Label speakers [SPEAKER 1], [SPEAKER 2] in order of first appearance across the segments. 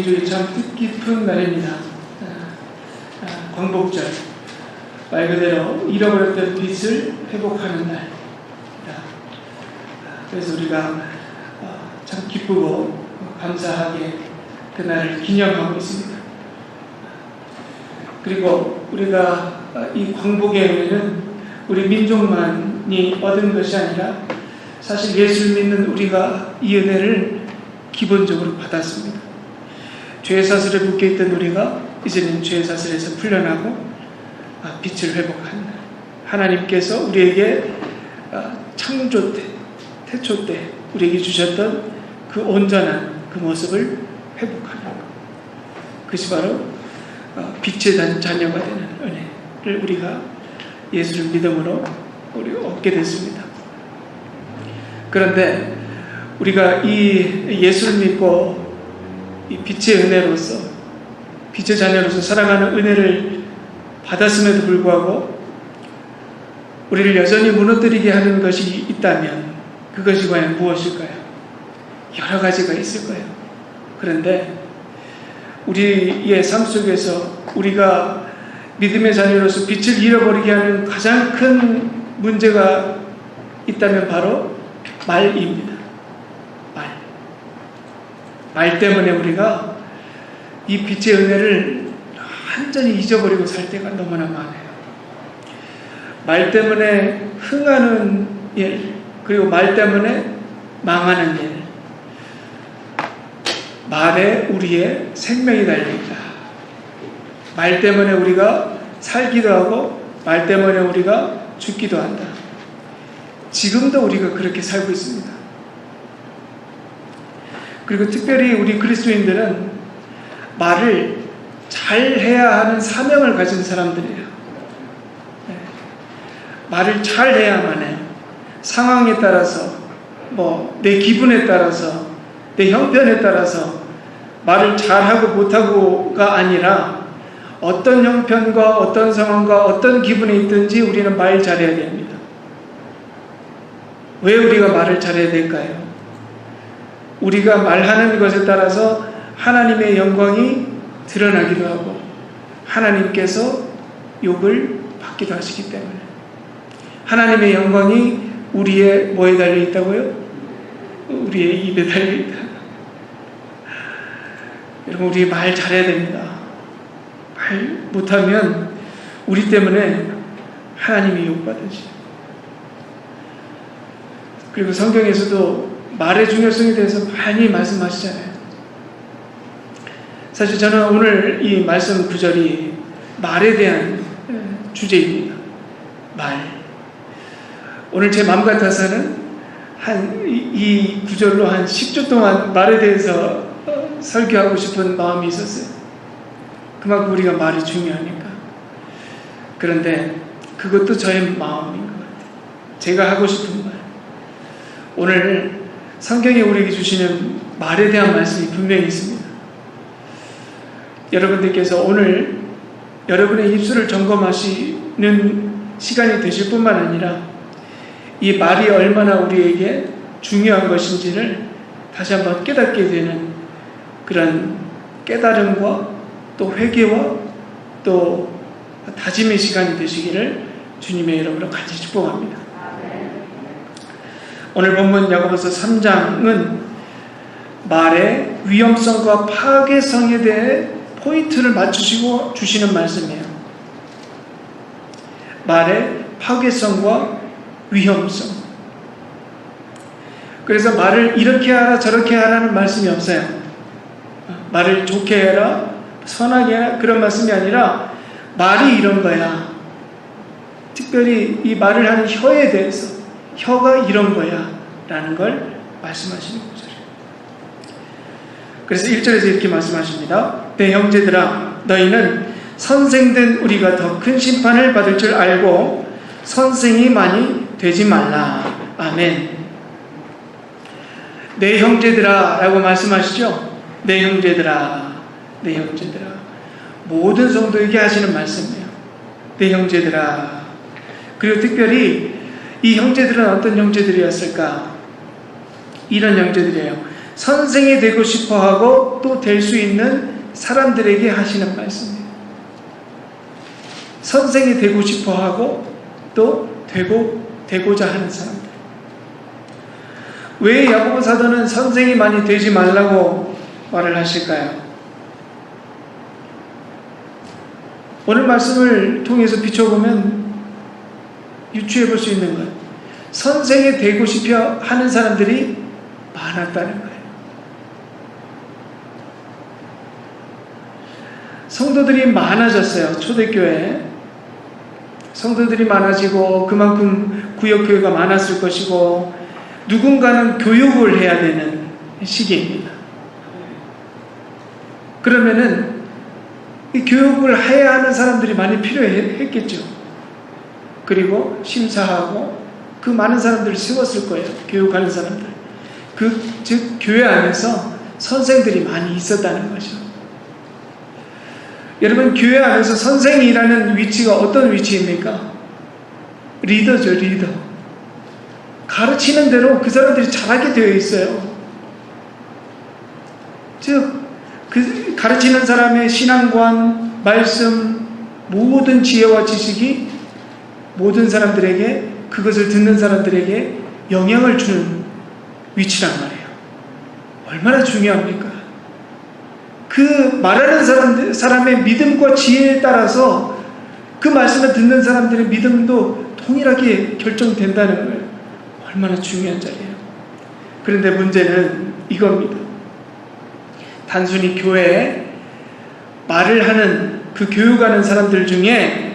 [SPEAKER 1] 개인적으로 참 뜻깊은 날입니다. 광복절, 말 그대로 잃어버렸던 빛을 회복하는 날. 그래서 우리가 참 기쁘고 감사하게 그날을 기념하고 있습니다. 그리고 우리가 이 광복의 은혜는 우리 민족만이 얻은 것이 아니라 사실 예수를 믿는 우리가 이 은혜를 기본적으로 받았습니다. 죄의 사슬에 묶여있던 우리가 이제는 죄의 사슬에서 풀려나고 빛을 회복하는 날. 하나님께서 우리에게 창조 때, 태초 때 우리에게 주셨던 그 온전한 그 모습을 회복하는 것. 그것이 바로 빛의 자녀가 되는 은혜를 우리가 예수를 믿음으로 우리 얻게 됐습니다. 그런데 우리가 이 예수를 믿고 이 빛의 은혜로서, 빛의 자녀로서 살아가는 은혜를 받았음에도 불구하고 우리를 여전히 무너뜨리게 하는 것이 있다면 그것이 과연 무엇일까요? 여러 가지가 있을 거예요. 그런데 우리의 삶 속에서 우리가 믿음의 자녀로서 빛을 잃어버리게 하는 가장 큰 문제가 있다면 바로 말입니다. 말 때문에 우리가 이 빛의 은혜를 완전히 잊어버리고 살 때가 너무나 많아요. 말 때문에 흥하는 일, 그리고 말 때문에 망하는 일. 말에 우리의 생명이 달려있다. 말 때문에 우리가 살기도 하고 말 때문에 우리가 죽기도 한다. 지금도 우리가 그렇게 살고 있습니다. 그리고 특별히 우리 그리스도인들은 말을 잘해야 하는 사명을 가진 사람들이에요. 말을 잘해야만 해요. 상황에 따라서, 내 기분에 따라서, 내 형편에 따라서 말을 잘하고 못하고가 아니라 어떤 형편과 어떤 상황과 어떤 기분에 있든지 우리는 말 잘해야 됩니다. 왜 우리가 말을 잘해야 될까요? 우리가 말하는 것에 따라서 하나님의 영광이 드러나기도 하고 하나님께서 욕을 받기도 하시기 때문에. 하나님의 영광이 우리의 뭐에 달려있다고요? 우리의 입에 달려있다. 여러분, 우리 말 잘해야 됩니다. 말 못하면 우리 때문에 하나님이 욕받으시. 그리고 성경에서도 말의 중요성에 대해서 많이 말씀하시잖아요. 사실 저는 오늘 이 말씀 구절이 말에 대한 주제입니다. 말. 오늘 제 마음 같아서는 이 구절로 한 10주 동안 말에 대해서 설교하고 싶은 마음이 있었어요. 그만큼 우리가 말이 중요하니까. 그런데 그것도 저의 마음인 것 같아요. 제가 하고 싶은 말. 오늘 성경이 우리에게 주시는 말에 대한 말씀이 분명히 있습니다. 여러분들께서 오늘 여러분의 입술을 점검하시는 시간이 되실 뿐만 아니라 이 말이 얼마나 우리에게 중요한 것인지를 다시 한번 깨닫게 되는 그런 깨달음과 또 회개와 또 다짐의 시간이 되시기를 주님의 이름으로 간절히 축복합니다. 오늘 본문 야고보서 3장은 말의 위험성과 파괴성에 대해 포인트를 맞추시고 주시는 말씀이에요. 말의 파괴성과 위험성. 그래서 말을 이렇게 하라 저렇게 하라는 말씀이 없어요. 말을 좋게 해라 선하게 해라 그런 말씀이 아니라 말이 이런 거야. 특별히 이 말을 하는 혀에 대해서 혀가 이런 거야 라는 걸 말씀하시는 거죠. 그래서 1절에서 이렇게 말씀하십니다. 내 형제들아 너희는 선생된 우리가 더 큰 심판을 받을 줄 알고 선생이 많이 되지 말라. 아멘. 내 형제들아 라고 말씀하시죠. 내 형제들아 내 형제들아 모든 성도에게 하시는 말씀이에요. 내 형제들아. 그리고 특별히 이 형제들은 어떤 형제들이었을까? 이런 형제들이에요. 선생이 되고 싶어하고 또 될 수 있는 사람들에게 하시는 말씀이에요. 선생이 되고 싶어하고 또 되고자 하는 사람들. 왜 야고보 사도는 선생이 많이 되지 말라고 말을 하실까요? 오늘 말씀을 통해서 비춰보면 유추해 볼 수 있는 것, 선생이 되고 싶어 하는 사람들이 많았다는 거예요. 성도들이 많아졌어요. 초대교회 성도들이 많아지고 그만큼 구역교회가 많았을 것이고 누군가는 교육을 해야 되는 시기입니다. 그러면은 이 교육을 해야 하는 사람들이 많이 필요했겠죠. 그리고 심사하고 그 많은 사람들을 세웠을 거예요. 교육하는 사람들. 즉 교회 안에서 선생들이 많이 있었다는 거죠. 여러분, 교회 안에서 선생이라는 위치가 어떤 위치입니까? 리더죠, 리더. 가르치는 대로 그 사람들이 잘하게 되어 있어요. 즉, 그 가르치는 사람의 신앙관, 말씀, 모든 지혜와 지식이 모든 사람들에게, 그것을 듣는 사람들에게 영향을 주는 위치란 말이에요. 얼마나 중요합니까? 그 말하는 사람의 믿음과 지혜에 따라서 그 말씀을 듣는 사람들의 믿음도 동일하게 결정된다는 거예요. 얼마나 중요한 자리예요. 그런데 문제는 이겁니다. 단순히 교회에 말을 하는, 그 교육하는 사람들 중에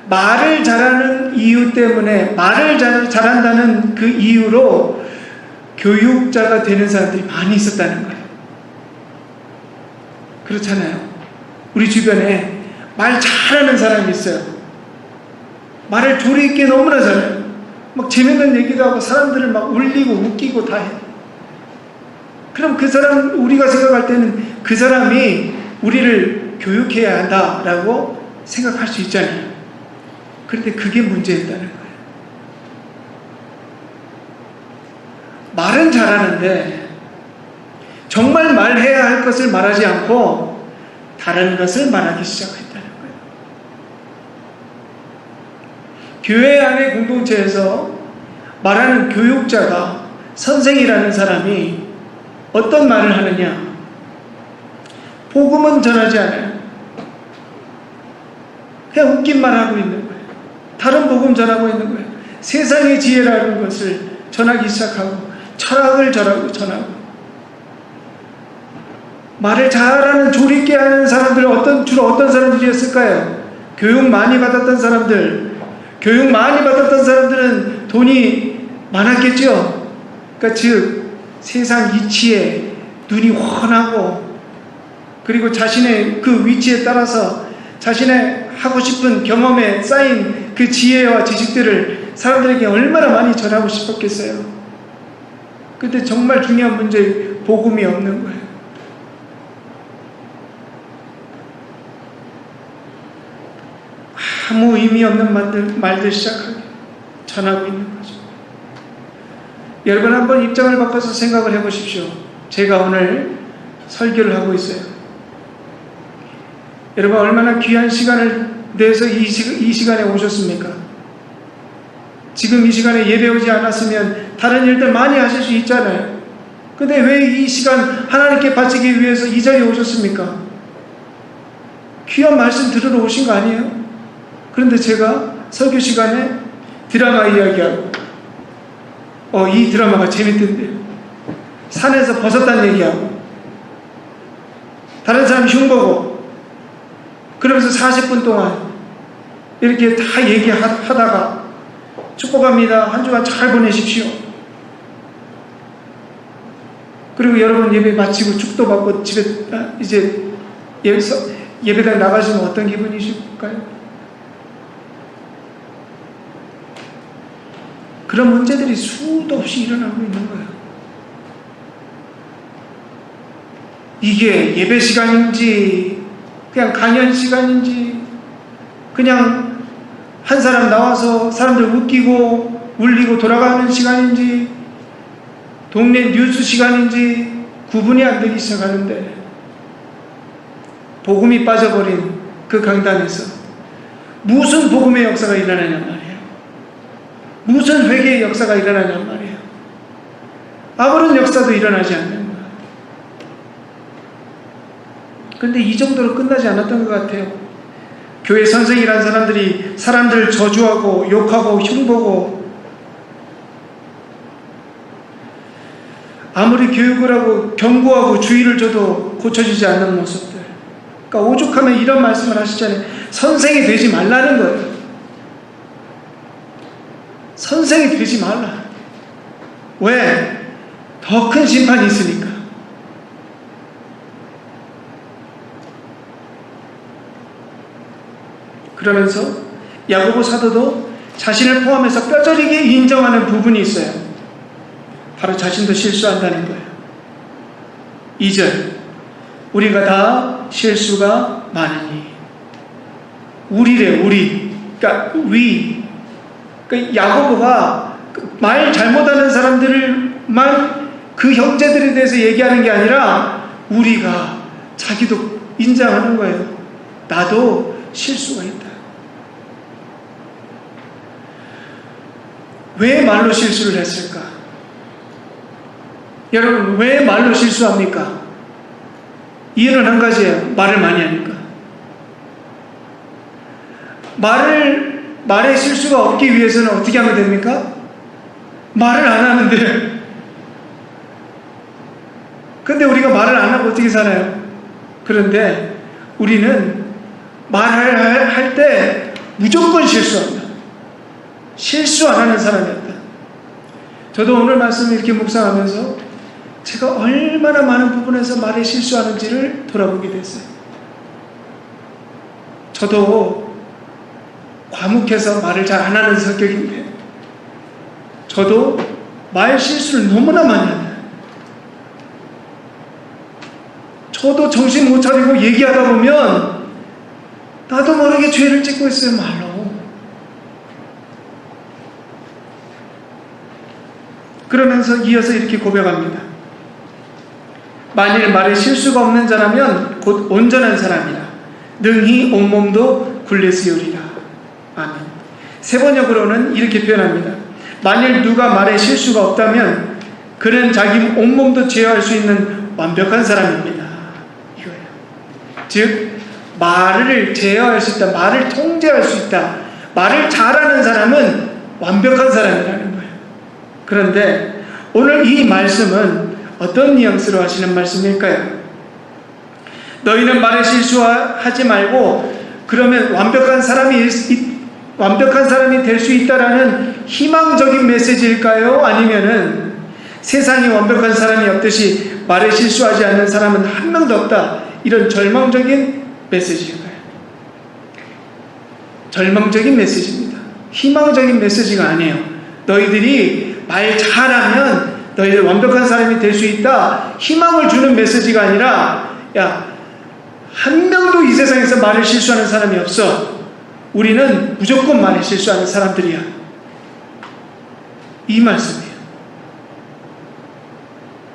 [SPEAKER 1] 말을 잘하는 이유 때문에, 말을 잘한다는 그 이유로 교육자가 되는 사람들이 많이 있었다는 거예요. 그렇잖아요. 우리 주변에 말 잘하는 사람이 있어요. 말을 조리 있게 너무나 잘해요. 막 재밌는 얘기도 하고 사람들을 막 울리고 웃기고 다 해요. 그럼 그 사람, 우리가 생각할 때는 그 사람이 우리를 교육해야 한다라고 생각할 수 있잖아요. 그런데 그게 문제였다는 거예요. 말은 잘하는데 정말 말해야 할 것을 말하지 않고 다른 것을 말하기 시작했다는 거예요. 교회 안의 공동체에서 말하는 교육자가, 선생이라는 사람이 어떤 말을 하느냐? 복음은 전하지 않아요. 그냥 웃긴 말 하고 있는 거예요. 다른 복음 전하고 있는 거예요. 세상의 지혜라는 것을 전하기 시작하고 철학을 전하고 말을 잘하는, 조리 있게 하는 사람들은 주로 어떤 사람들이었을까요? 교육 많이 받았던 사람들. 교육 많이 받았던 사람들은 돈이 많았겠죠. 그러니까 즉 세상 이치에 눈이 훤하고, 그리고 자신의 그 위치에 따라서 자신의 하고 싶은 경험에 쌓인 그 지혜와 지식들을 사람들에게 얼마나 많이 전하고 싶었겠어요. 근데 정말 중요한 문제, 복음이 없는 거예요. 아무 의미 없는 말들 시작하게 전하고 있는 거죠. 여러분, 한번 입장을 바꿔서 생각을 해보십시오. 제가 오늘 설교를 하고 있어요. 여러분, 얼마나 귀한 시간을 내서 이 시간에 오셨습니까? 지금 이 시간에 예배 오지 않았으면 다른 일들 많이 하실 수 있잖아요. 근데 왜 이 시간 하나님께 바치기 위해서 이 자리에 오셨습니까? 귀한 말씀 들으러 오신 거 아니에요? 그런데 제가 설교 시간에 드라마 이야기하고, 이 드라마가 재밌던데요. 산에서 벗었다는 얘기하고, 다른 사람 흉보고, 그러면서 40분 동안 이렇게 다 얘기하다가 축복합니다. 한 주간 잘 보내십시오. 그리고 여러분 예배 마치고 축도 받고 집에 이제 예배당 나가시면 어떤 기분이실까요? 그런 문제들이 수도 없이 일어나고 있는 거예요. 이게 예배 시간인지 그냥 강연 시간인지 그냥 한 사람 나와서 사람들 웃기고 울리고 돌아가는 시간인지 동네 뉴스 시간인지 구분이 안 되기 시작하는데, 복음이 빠져버린 그 강단에서 무슨 복음의 역사가 일어나냔 말이에요. 무슨 회개의 역사가 일어나냔 말이에요. 아무런 역사도 일어나지 않는 거예요. 그런데 이 정도로 끝나지 않았던 것 같아요. 교회 선생이라는 사람들이 사람들을 저주하고 욕하고 흉보고, 아무리 교육을 하고 경고하고 주의를 줘도 고쳐지지 않는 모습들. 그러니까 오죽하면 이런 말씀을 하시잖아요. 선생이 되지 말라는 거예요. 선생이 되지 말라. 왜? 더 큰 심판이 있으니까. 그러면서 야고보 사도도 자신을 포함해서 뼈저리게 인정하는 부분이 있어요. 바로 자신도 실수한다는 거예요. 2절, 우리가 다 실수가 많으니. 우리래, 우리. 그러니까 we. 그러니까 야고보가 말 잘못하는 사람들만 그 형제들에 대해서 얘기하는 게 아니라 우리가, 자기도 인정하는 거예요. 나도 실수가 있다. 왜 말로 실수를 했을까? 여러분, 왜 말로 실수합니까? 이유는 한 가지예요. 말을 많이 하니까. 말에 실수가 없기 위해서는 어떻게 하면 됩니까? 말을 안 하면 돼요. 근데 우리가 말을 안 하고 어떻게 살아요? 그런데 우리는 말을 할 때 무조건 실수합니다. 실수 안 하는 사람이었다. 저도 오늘 말씀을 이렇게 묵상하면서 제가 얼마나 많은 부분에서 말에 실수하는지를 돌아보게 됐어요. 저도 과묵해서 말을 잘 안 하는 성격인데, 저도 말 실수를 너무나 많이 합니다. 저도 정신 못 차리고 얘기하다 보면 나도 모르게 죄를 짓고 있어요, 말로. 그러면서 이어서 이렇게 고백합니다. 만일 말에 실수가 없는 자라면 곧 온전한 사람이라 능히 온몸도 굴레시오리라. 아멘. 세 번역으로는 이렇게 표현합니다. 만일 누가 말에 실수가 없다면 그는 자기 온몸도 제어할 수 있는 완벽한 사람입니다. 이거예요. 즉 말을 제어할 수 있다, 말을 통제할 수 있다, 말을 잘하는 사람은 완벽한 사람이라는 거예요. 그런데 오늘 이 말씀은 어떤 뉘앙스로 하시는 말씀일까요? 너희는 말에 실수하지 말고 그러면 완벽한 사람이 될 수 있다라는 희망적인 메시지일까요? 아니면은 세상에 완벽한 사람이 없듯이 말에 실수하지 않는 사람은 한 명도 없다, 이런 절망적인 메시지일까요? 절망적인 메시지입니다. 희망적인 메시지가 아니에요. 너희들이 말 잘하면 너희들 완벽한 사람이 될 수 있다, 희망을 주는 메시지가 아니라, 야, 한 명도 이 세상에서 말을 실수하는 사람이 없어. 우리는 무조건 말에 실수하는 사람들이야. 이 말씀이에요.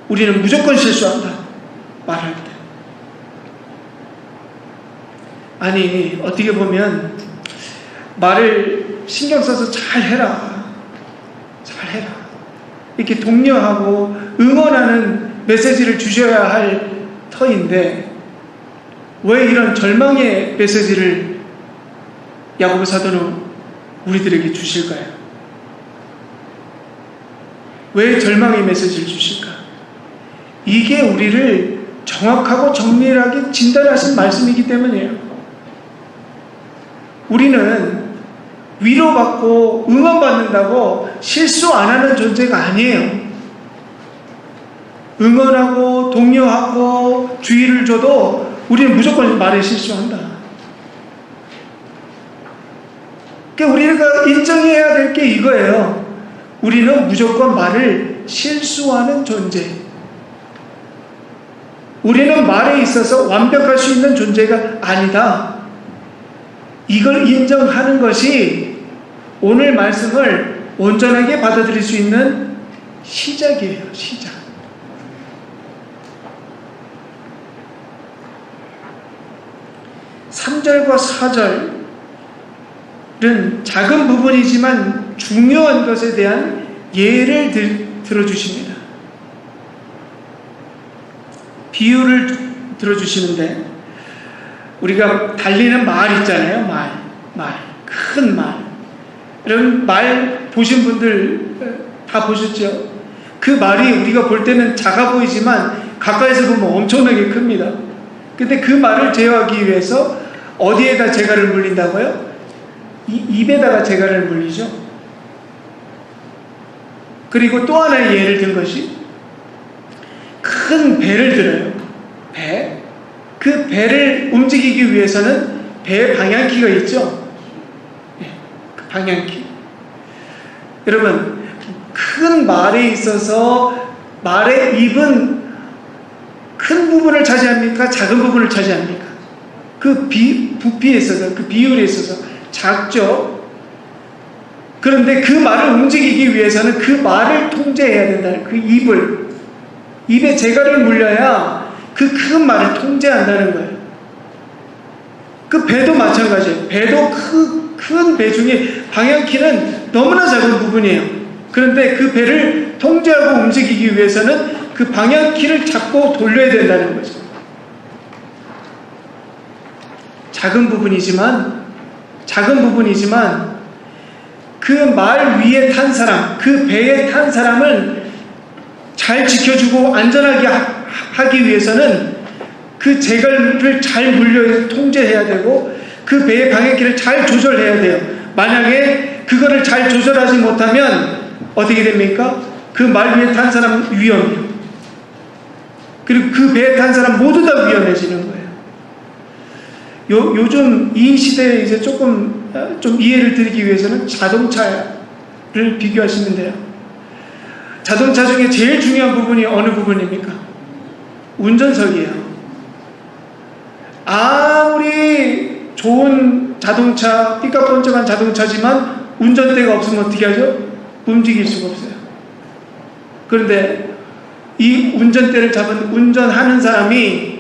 [SPEAKER 1] 우리는 무조건 실수한다, 말할 때. 아니, 어떻게 보면 말을 신경 써서 잘 해라, 이렇게 독려하고 응원하는 메시지를 주셔야 할 터인데, 왜 이런 절망의 메시지를 야고보 사도는 우리들에게 주실까요? 왜 절망의 메시지를 주실까? 이게 우리를 정확하고 정밀하게 진단하신 말씀이기 때문이에요. 우리는 위로받고 응원받는다고 실수 안 하는 존재가 아니에요. 응원하고 독려하고 주의를 줘도 우리는 무조건 말에 실수한다. 그러니까 우리가 인정해야 될 게 이거예요. 우리는 무조건 말을 실수하는 존재. 우리는 말에 있어서 완벽할 수 있는 존재가 아니다. 이걸 인정하는 것이 오늘 말씀을 온전하게 받아들일 수 있는 시작이에요. 시작. 3절과 4절은 작은 부분이지만 중요한 것에 대한 예를 들어주십니다. 비유를 들어주시는데, 우리가 달리는 말 있잖아요. 큰 말. 여러분, 말 보신 분들 다 보셨죠? 그 말이 우리가 볼 때는 작아 보이지만 가까이서 보면 엄청나게 큽니다. 근데 그 말을 제어하기 위해서 어디에다 재갈을 물린다고요? 입에다가 재갈을 물리죠. 그리고 또 하나의 예를 든 것이 큰 배를 들어요. 배. 그 배를 움직이기 위해서는 배에 방향키가 있죠. 그 방향키. 여러분, 큰 말에 있어서 말의 입은 큰 부분을 차지합니까? 작은 부분을 차지합니까? 그 부피에 있어서, 그 비율에 있어서 작죠. 그런데 그 말을 움직이기 위해서는 그 말을 통제해야 된다는, 그 입에 재갈을 물려야 그 큰 말을 통제한다는 거예요. 그 배도 마찬가지예요. 배도 큰 배 중에 방향키는 너무나 작은 부분이에요. 그런데 그 배를 통제하고 움직이기 위해서는 그 방향키를 잡고 돌려야 된다는 거죠. 작은 부분이지만 그 말 위에 탄 사람, 그 배에 탄 사람을 잘 지켜주고 안전하게 하기 위해서는 그 재갈을 잘 물려 통제해야 되고 그 배의 방향키를 잘 조절해야 돼요. 만약에 그거를 잘 조절하지 못하면 어떻게 됩니까? 그 말 위에 탄 사람 위험해요. 그리고 그 배에 탄 사람 모두 다 위험해지는 거예요. 요즘 이 시대에 이제 좀 이해를 드리기 위해서는 자동차를 비교하시면 돼요. 자동차 중에 제일 중요한 부분이 어느 부분입니까? 운전석이에요. 아무리 좋은 자동차, 삐까뻔쩍한 자동차지만 운전대가 없으면 어떻게 하죠? 움직일 수가 없어요. 그런데 이 운전대를 잡은 운전하는 사람이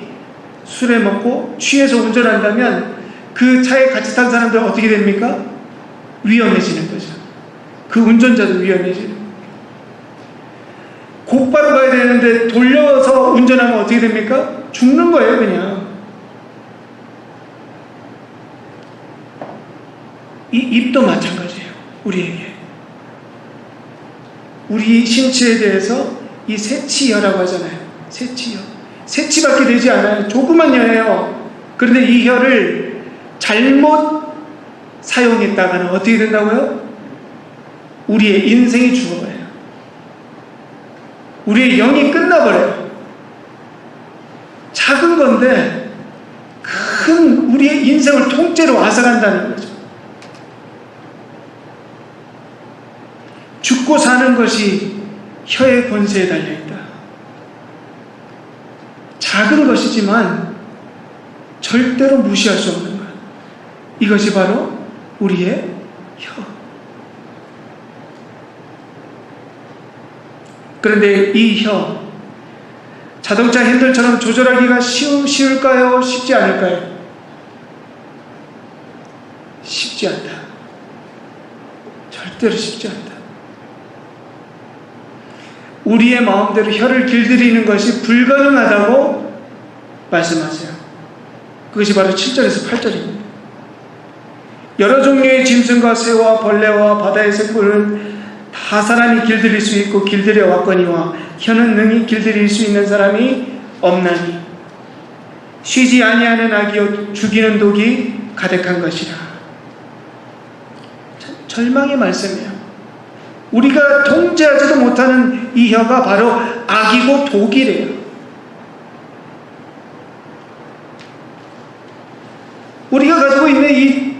[SPEAKER 1] 술에 먹고 취해서 운전한다면 그 차에 같이 탄 사람들은 어떻게 됩니까? 위험해지는 거죠. 그 운전자도 위험해지는 거예요. 곧바로 가야 되는데 돌려서 운전하면 어떻게 됩니까? 죽는 거예요, 그냥. 이 입도 마찬가지예요. 우리에게. 우리 신체에 대해서 이 세치혀라고 하잖아요. 세치혀. 세치밖에 되지 않아요. 조그만 혀예요. 그런데 이 혀를 잘못 사용했다가는 어떻게 된다고요? 우리의 인생이 죽어버려요. 우리의 영이 끝나버려요. 작은 건데 큰 우리의 인생을 통째로 앗아간다는 거죠. 죽고 사는 것이 혀의 권세에 달려있다. 작은 것이지만 절대로 무시할 수 없는 것. 이것이 바로 우리의 혀. 그런데 이 혀, 자동차 핸들처럼 조절하기가 쉬울까요? 쉽지 않을까요? 쉽지 않다. 절대로 쉽지 않다. 우리의 마음대로 혀를 길들이는 것이 불가능하다고 말씀하세요. 그것이 바로 7절에서 8절입니다. 여러 종류의 짐승과 새와 벌레와 바다의 생물은 다 사람이 길들일 수 있고 길들여 왔거니와 혀는 능히 길들일 수 있는 사람이 없나니 쉬지 아니하는 악이요 죽이는 독이 가득한 것이라. 절망의 말씀이에요. 우리가 통제하지도 못하는 이 혀가 바로 악이고 독이래요. 우리가 가지고 있는 이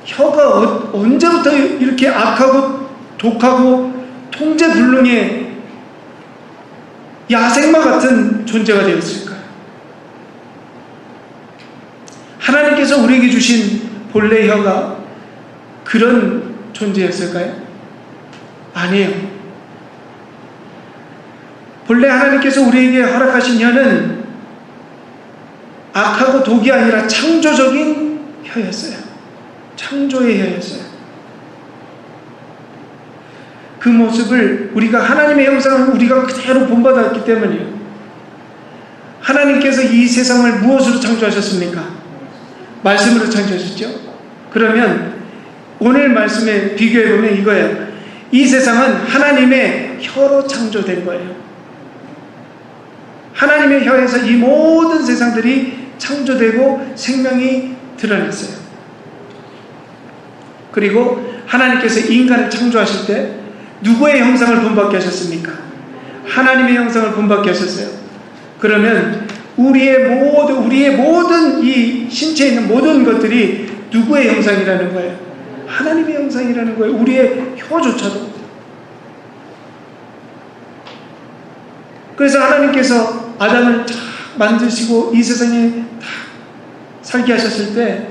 [SPEAKER 1] 혀가 언제부터 이렇게 악하고 독하고 통제불능의 야생마 같은 존재가 되었을까요? 하나님께서 우리에게 주신 본래 혀가 그런 존재였을까요? 아니에요. 본래 하나님께서 우리에게 허락하신 혀는 악하고 독이 아니라 창조적인 혀였어요. 창조의 혀였어요. 그 모습을 우리가 하나님의 형상을 우리가 그대로 본받았기 때문이에요. 하나님께서 이 세상을 무엇으로 창조하셨습니까? 말씀으로 창조하셨죠? 그러면 오늘 말씀에 비교해보면 이거예요. 이 세상은 하나님의 혀로 창조된 거예요. 하나님의 혀에서 이 모든 세상들이 창조되고 생명이 드러났어요. 그리고 하나님께서 인간을 창조하실 때 누구의 형상을 본받게 하셨습니까? 하나님의 형상을 본받게 하셨어요. 그러면 우리의 모든 이 신체에 있는 모든 것들이 누구의 형상이라는 거예요? 하나님의 형상이라는 거예요. 우리의 혀조차도. 그래서 하나님께서 아담을 딱 만드시고 이 세상에 딱 살게 하셨을 때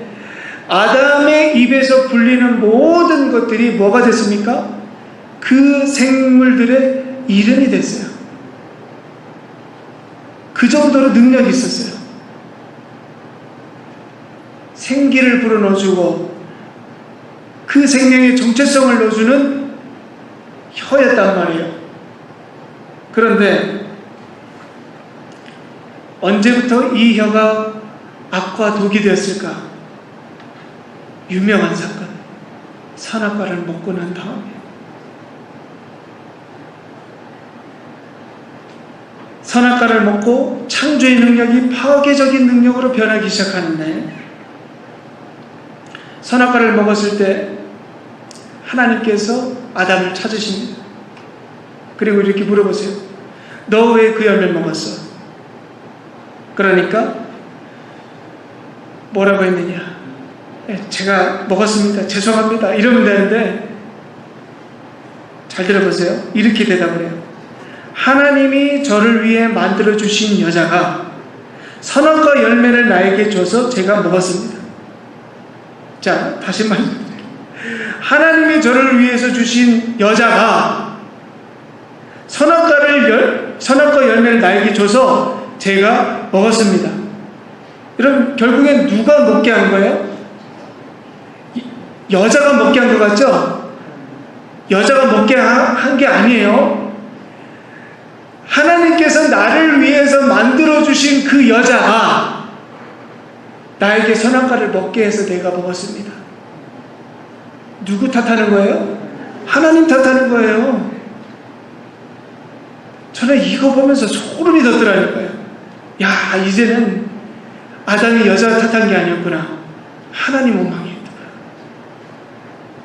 [SPEAKER 1] 아담의 입에서 불리는 모든 것들이 뭐가 됐습니까? 그 생물들의 이름이 됐어요. 그 정도로 능력이 있었어요. 생기를 불어넣어주고 그 생명의 정체성을 넣어주는 혀였단 말이에요. 그런데 언제부터 이 혀가 악과 독이 되었을까? 유명한 사건, 선악과를 먹고 난 다음에 선악과를 먹고 창조의 능력이 파괴적인 능력으로 변하기 시작하는데, 선악과를 먹었을 때 하나님께서 아담을 찾으십니다. 그리고 이렇게 물어보세요. 너 왜 그 열매를 먹었어? 그러니까 뭐라고 했느냐? 제가 먹었습니다. 죄송합니다. 이러면 되는데, 잘 들어보세요. 이렇게 대답을 해요. 하나님이 저를 위해 만들어주신 여자가 선악과 열매를 나에게 줘서 제가 먹었습니다. 자, 다시 말씀드릴게요. 하나님이 저를 위해서 주신 여자가 선악과 열매를 나에게 줘서 제가 먹었습니다. 여러분, 결국엔 누가 먹게 한 거예요? 여자가 먹게 한 것 같죠? 여자가 먹게 한 게 아니에요. 하나님께서 나를 위해서 만들어주신 그 여자가 나에게 선악과를 먹게 해서 내가 먹었습니다. 누구 탓하는 거예요? 하나님 탓하는 거예요. 저는 이거 보면서 소름이 돋더라니까요. 야, 이제는 아담이 여자 탓한 게 아니었구나. 하나님 원망했다.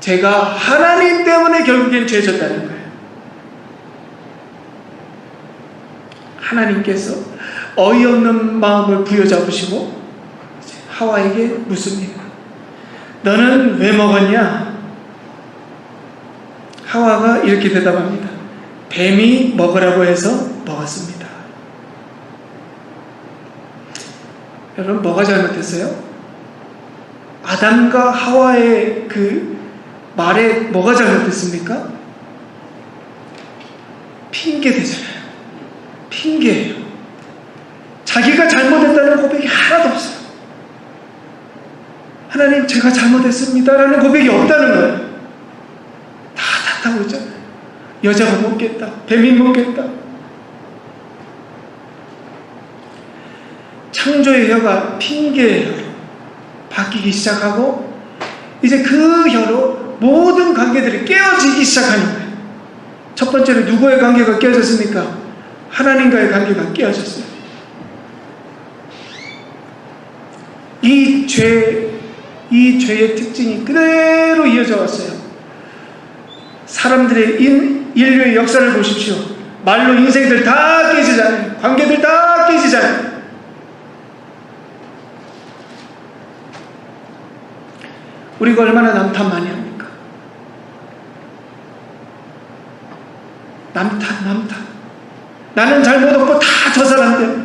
[SPEAKER 1] 제가 하나님 때문에 결국엔 죄졌다는 거예요. 하나님께서 어이없는 마음을 부여잡으시고 하와에게 묻습니다. 너는 왜 먹었냐? 하와가 이렇게 대답합니다. 뱀이 먹으라고 해서 먹었습니다. 여러분, 뭐가 잘못했어요? 아담과 하와의 그 말에 뭐가 잘못됐습니까? 핑계대잖아요. 핑계예요. 자기가 잘못했다는 고백이 하나도 없어요. 하나님, 제가 잘못했습니다 라는 고백이 없다는 거예요. 다 탓하고 있잖아요. 여자가 먹겠다, 뱀이 먹겠다. 창조의 혀가 핑계의 혀로 바뀌기 시작하고 이제 그 혀로 모든 관계들이 깨어지기 시작하는 거예요. 첫 번째로 누구의 관계가 깨어졌습니까? 하나님과의 관계가 깨어졌어요. 이 죄의 특징이 그대로 이어져 왔어요. 사람들의 인류의 역사를 보십시오. 말로 인생들 다 깨지잖아요. 관계들 다 깨지잖아요. 우리가 얼마나 남탓 많이 합니까? 남탓. 나는 잘못 없고 다 저 사람 때문에.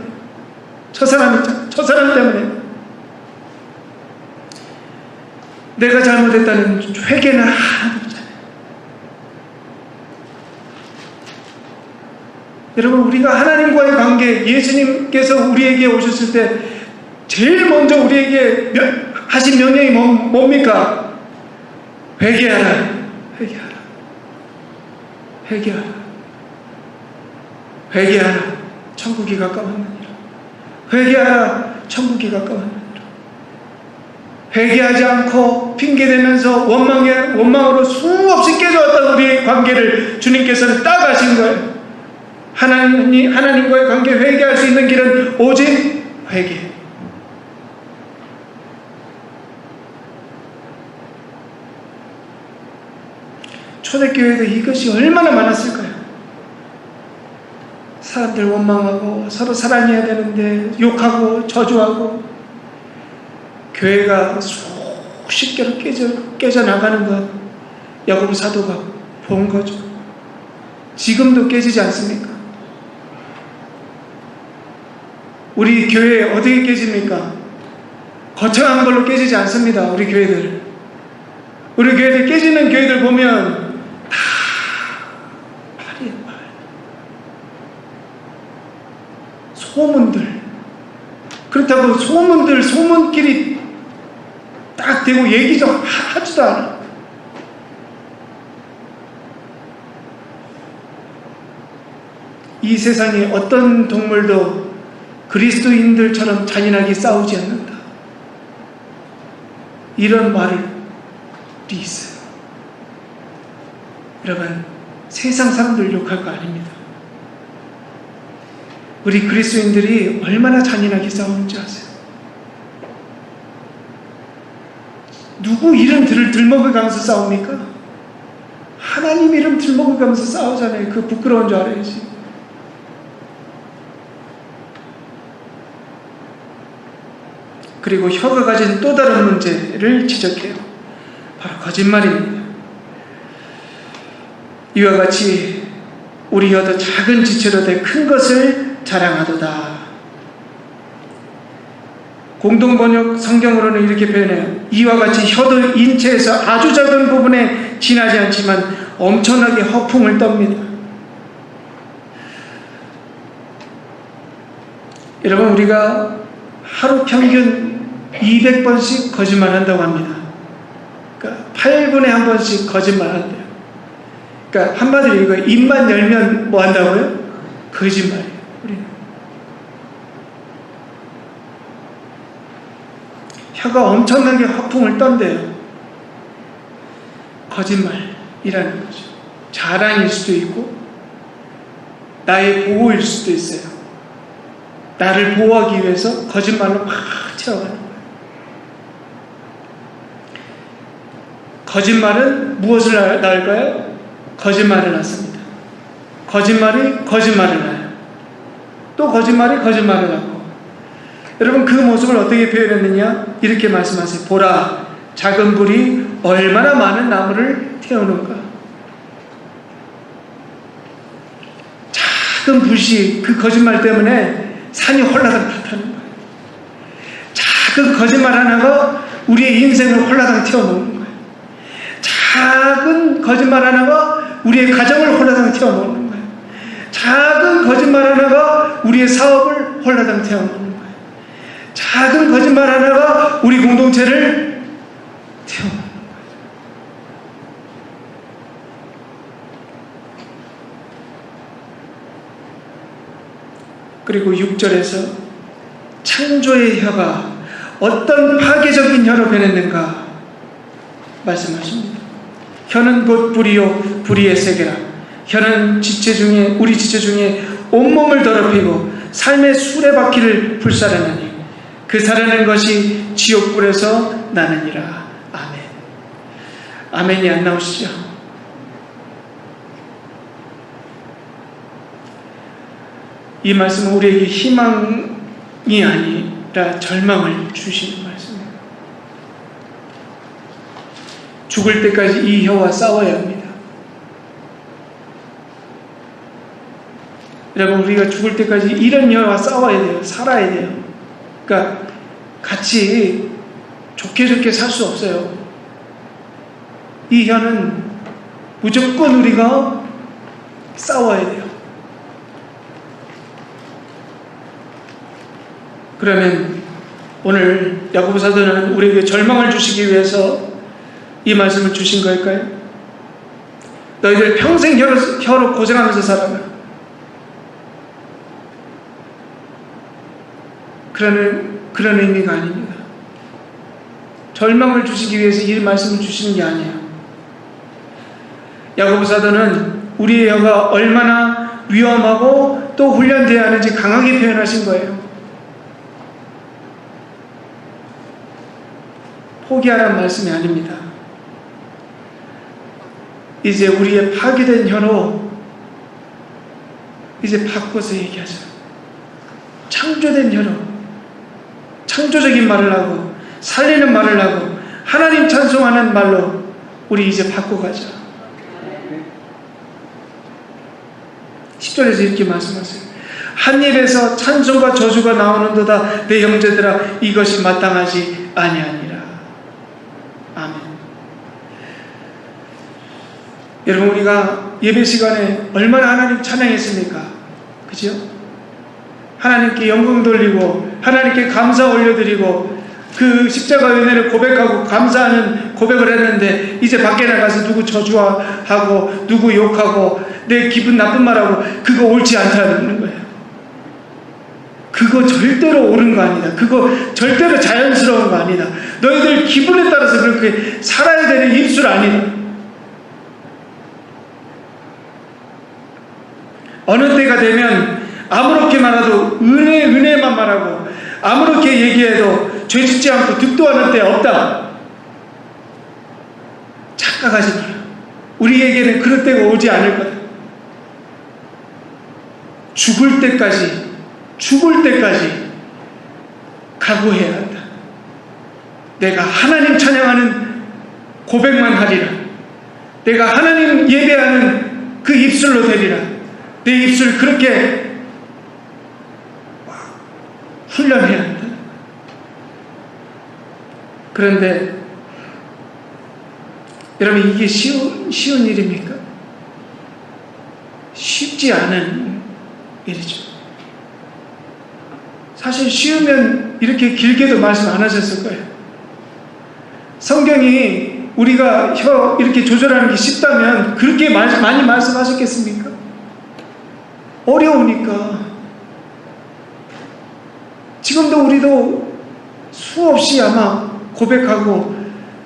[SPEAKER 1] 저 사람 때문에. 내가 잘못했다는 회개는 하나도 없잖아요. 여러분, 우리가 하나님과의 관계, 예수님께서 우리에게 오셨을 때 제일 먼저 우리에게 하신 명령이 뭡니까? 회개하라. 회개하라. 회개하라. 회개하라. 천국이 가까웠느니라. 회개하라. 천국이 가까웠느니라. 회개하지 않고 핑계대면서 원망으로 수없이 깨져왔던 우리의 관계를 주님께서는 따가신 거예요. 하나님과의 관계 회개할 수 있는 길은 오직 회개. 초대교회도 이것이 얼마나 많았을까요? 사람들 원망하고 서로 사랑해야 되는데 욕하고 저주하고 교회가 수십 개로 깨져나가는 것 야고보 사도가 본 거죠. 지금도 깨지지 않습니까? 우리 교회 어떻게 깨집니까? 거창한 걸로 깨지지 않습니다. 우리 교회들. 우리 교회들 깨지는 교회들 보면 다 말이에요, 말. 소문들. 그렇다고 소문끼리 딱 대고 얘기 좀 하지도 않아. 이 세상에 어떤 동물도 그리스도인들처럼 잔인하게 싸우지 않는다. 이런 말이 있어요. 여러분, 세상 사람들 욕할 거 아닙니다. 우리 그리스도인들이 얼마나 잔인하게 싸우는지 아세요? 누구 이름 들먹여가면서 싸웁니까? 하나님 이름 들먹여가면서 싸우잖아요. 그 부끄러운 줄 알아야지. 그리고 혀가 가진 또 다른 문제를 지적해요. 바로 거짓말입니다. 이와 같이 우리 혀도 작은 지체로 돼 큰 것을 자랑하도다. 공동번역 성경으로는 이렇게 표현해요. 이와 같이 혀도 인체에서 아주 작은 부분에 지나지 않지만 엄청나게 허풍을 떱니다. 여러분, 우리가 하루 평균 200번씩 거짓말한다고 합니다. 그러니까 8분에 한 번씩 거짓말한대요. 그러니까 한마디로 이거 입만 열면 뭐 한다고요? 거짓말이에요. 우리는 혀가 엄청나게 허풍을 떤대요. 거짓말이라는 거죠. 자랑일 수도 있고 나의 보호일 수도 있어요. 나를 보호하기 위해서 거짓말로 막 채워가는 거예요. 거짓말은 무엇을 낳을까요? 거짓말을 낳습니다. 거짓말이 거짓말을 낳아요. 또 거짓말이 거짓말을 낳고. 여러분, 그 모습을 어떻게 표현했느냐? 이렇게 말씀하세요. 보라, 작은 불이 얼마나 많은 나무를 태우는가. 작은 불씨, 그 거짓말 때문에 산이 홀라당 타는 거예요. 작은 거짓말 하나가 우리의 인생을 홀라당 태워놓는 거예요. 작은 거짓말 하나가 우리의 가정을 홀라당 태워놓는 거예요. 작은 거짓말 하나가 우리의 사업을 홀라당 태워놓는 거예요. 작은 거짓말 하나가 우리 공동체를 태워놓는 거예요. 그리고 6절에서 창조의 혀가 어떤 파괴적인 혀로 변했는가 말씀하십니다. 혀는 곧 불이요 불의의 세계라. 혀는 우리 지체 중에 온몸을 더럽히고 삶의 수레바퀴를 불사르나니 그 사르는 것이 지옥불에서 나느니라. 아멘. 아멘이 안 나오시죠? 이 말씀은 우리에게 희망이 아니라 절망을 주시는 말씀입니다. 죽을 때까지 이 혀와 싸워야 합니다. 여러분, 우리가 죽을 때까지 이런 혀와 싸워야 돼요. 살아야 돼요. 그러니까 같이 좋게 살 수 없어요. 이 혀는 무조건 우리가 싸워야 돼요. 그러면 오늘 야고보 사도는 우리에게 절망을 주시기 위해서 이 말씀을 주신 걸까요? 너희들 평생 혀로 고생하면서 살아라. 그런 의미가 아닙니다. 절망을 주시기 위해서 이 말씀을 주시는 게 아니에요. 야고보 사도는 우리의 혀가 얼마나 위험하고 또 훈련되어야 하는지 강하게 표현하신 거예요. 포기하라는 말씀이 아닙니다. 이제 우리의 파괴된 혀로 이제 바꿔서 얘기하자. 창조된 혀로 창조적인 말을 하고 살리는 말을 하고 하나님 찬송하는 말로 우리 이제 바꿔가자. 10절에서 이렇게 말씀하세요. 한 입에서 찬송과 저주가 나오는도다. 내 형제들아, 이것이 마땅하지 아니하니라. 아멘. 여러분, 우리가 예배 시간에 얼마나 하나님 찬양했습니까? 그죠? 하나님께 영광 돌리고 하나님께 감사 올려드리고 그 십자가 은혜를 고백하고 감사하는 고백을 했는데, 이제 밖에 나가서 누구 저주하고 누구 욕하고 내 기분 나쁜 말하고 그거 옳지 않다는 거예요. 그거 절대로 옳은 거 아니다. 그거 절대로 자연스러운 거 아니다. 너희들 기분에 따라서 그렇게 살아야 되는 입술 아니다. 어느 때가 되면 아무렇게 말해도 은혜만 말하고 아무렇게 얘기해도 죄짓지 않고 득도하는 때 없다. 착각하지 마라. 우리에게는 그럴 때가 오지 않을 거다. 죽을 때까지 각오해야 한다. 내가 하나님 찬양하는 고백만 하리라. 내가 하나님 예배하는 그 입술로 되리라. 내 입술 그렇게 훈련해야 한다. 그런데 여러분, 이게 쉬운 일입니까? 쉽지 않은 일이죠. 사실 쉬우면 이렇게 길게도 말씀 안 하셨을 거예요. 성경이 우리가 혀 이렇게 조절하는 게 쉽다면 그렇게 많이 말씀하셨겠습니까? 어려우니까. 지금도 우리도 수없이 아마 고백하고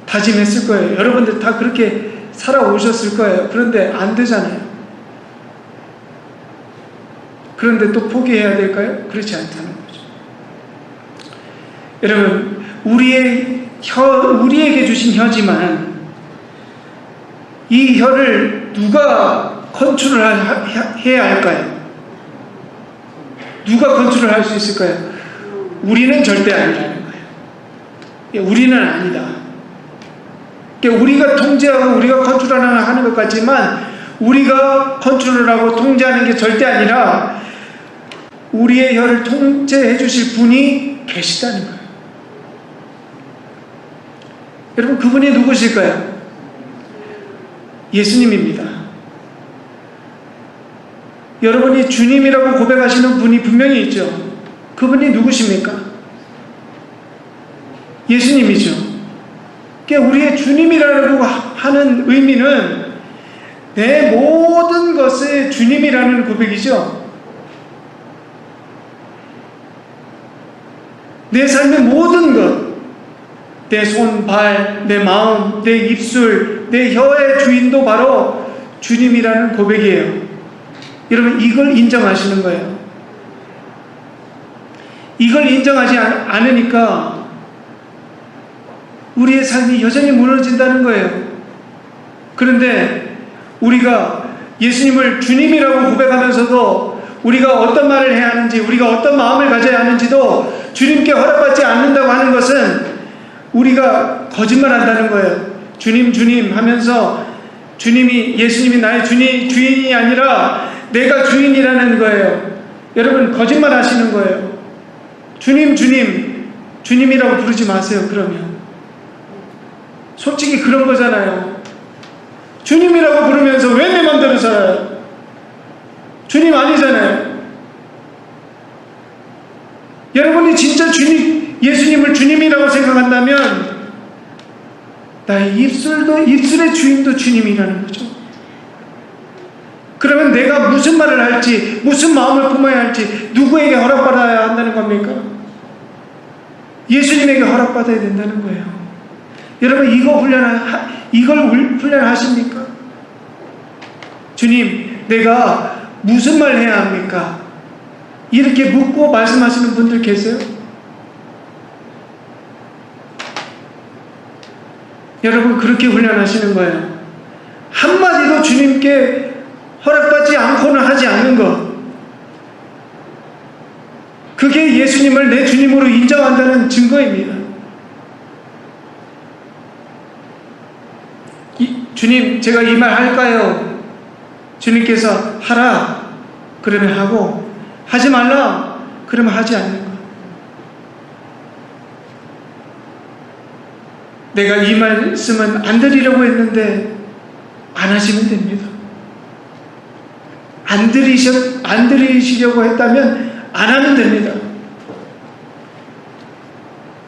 [SPEAKER 1] 다짐했을 거예요. 여러분들 다 그렇게 살아오셨을 거예요. 그런데 안 되잖아요. 그런데 또 포기해야 될까요? 그렇지 않다는 거죠. 여러분, 우리에게 주신 혀지만 이 혀를 누가 컨트롤 해야 할까요? 누가 컨트롤 할 수 있을까요? 우리는 절대 아니라는 거예요. 우리는 아니다. 우리가 통제하고 우리가 컨트롤하는 것 같지만 우리가 컨트롤하고 통제하는 게 절대 아니라 우리의 혀를 통제해 주실 분이 계시다는 거예요. 여러분, 그분이 누구실까요? 예수님입니다. 여러분이 주님이라고 고백하시는 분이 분명히 있죠. 그분이 누구십니까? 예수님이죠. 우리의 주님이라고 하는 의미는 내 모든 것의 주님이라는 고백이죠. 내 삶의 모든 것, 내 손, 발, 내 마음, 내 입술, 내 혀의 주인도 바로 주님이라는 고백이에요. 여러분, 이걸 인정하시는 거예요. 이걸 인정하지 않으니까 우리의 삶이 여전히 무너진다는 거예요. 그런데 우리가 예수님을 주님이라고 고백하면서도 우리가 어떤 말을 해야 하는지, 우리가 어떤 마음을 가져야 하는지도 주님께 허락받지 않는다고 하는 것은 우리가 거짓말한다는 거예요. 주님, 주님 하면서 예수님이 나의 주인이 아니라 내가 주인이라는 거예요. 여러분, 거짓말 하시는 거예요. 주님이라고 부르지 마세요. 그러면 솔직히 그런 거잖아요. 주님이라고 부르면서 왜 내 맘대로 살아요? 주님 아니잖아요. 여러분이 진짜 예수님을 주님이라고 생각한다면 나의 입술의 주인도 주님이라는 거죠. 그러면 내가 무슨 말을 할지, 무슨 마음을 품어야 할지 누구에게 허락받아야 한다는 겁니까? 예수님에게 허락받아야 된다는 거예요. 여러분 이걸 훈련하십니까? 주님, 내가 무슨 말 해야 합니까? 이렇게 묻고 말씀하시는 분들 계세요? 여러분 그렇게 훈련하시는 거예요. 한마디도 주님께 허락받지 않고는 하지 않는 것, 그게 예수님을 내 주님으로 인정한다는 증거입니다. 주님, 제가 이 말 할까요? 주님께서 하라 그러면 하고, 하지 말라 그러면 하지 않는 것. 내가 이 말씀은 안 드리려고 했는데 안 하시면 됩니다. 안 들으시려고 했다면 안 하면 됩니다.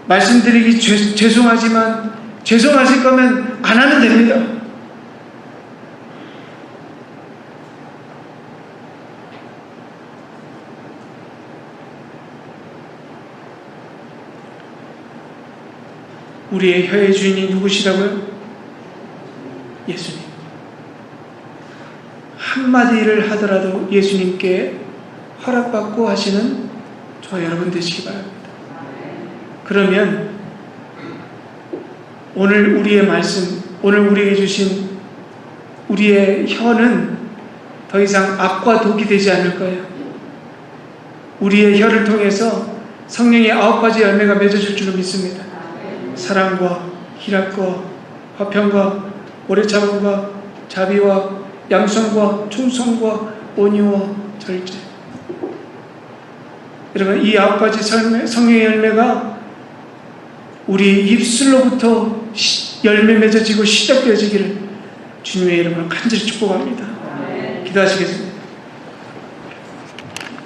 [SPEAKER 1] 말씀드리기 죄송하지만 죄송하실 거면 안 하면 됩니다. 우리의 혀의 주인이 누구시라고요? 예수님. 한마디를 하더라도 예수님께 허락받고 하시는 저 여러분 되시기 바랍니다. 그러면 오늘 우리의 말씀, 오늘 우리에게 주신 우리의 혀는 더 이상 악과 독이 되지 않을 거예요. 우리의 혀를 통해서 성령의 9가지 열매가 맺어질 줄로 믿습니다. 사랑과 희락과 화평과 오래 참음과 자비와 양성과 충성과 온유와 절제. 여러분 이 9가지 성령의 열매가 우리 입술로부터 열매 맺어지고 시작되어지기를 주님의 이름으로 간절히 축복합니다. 기도하시겠습니다.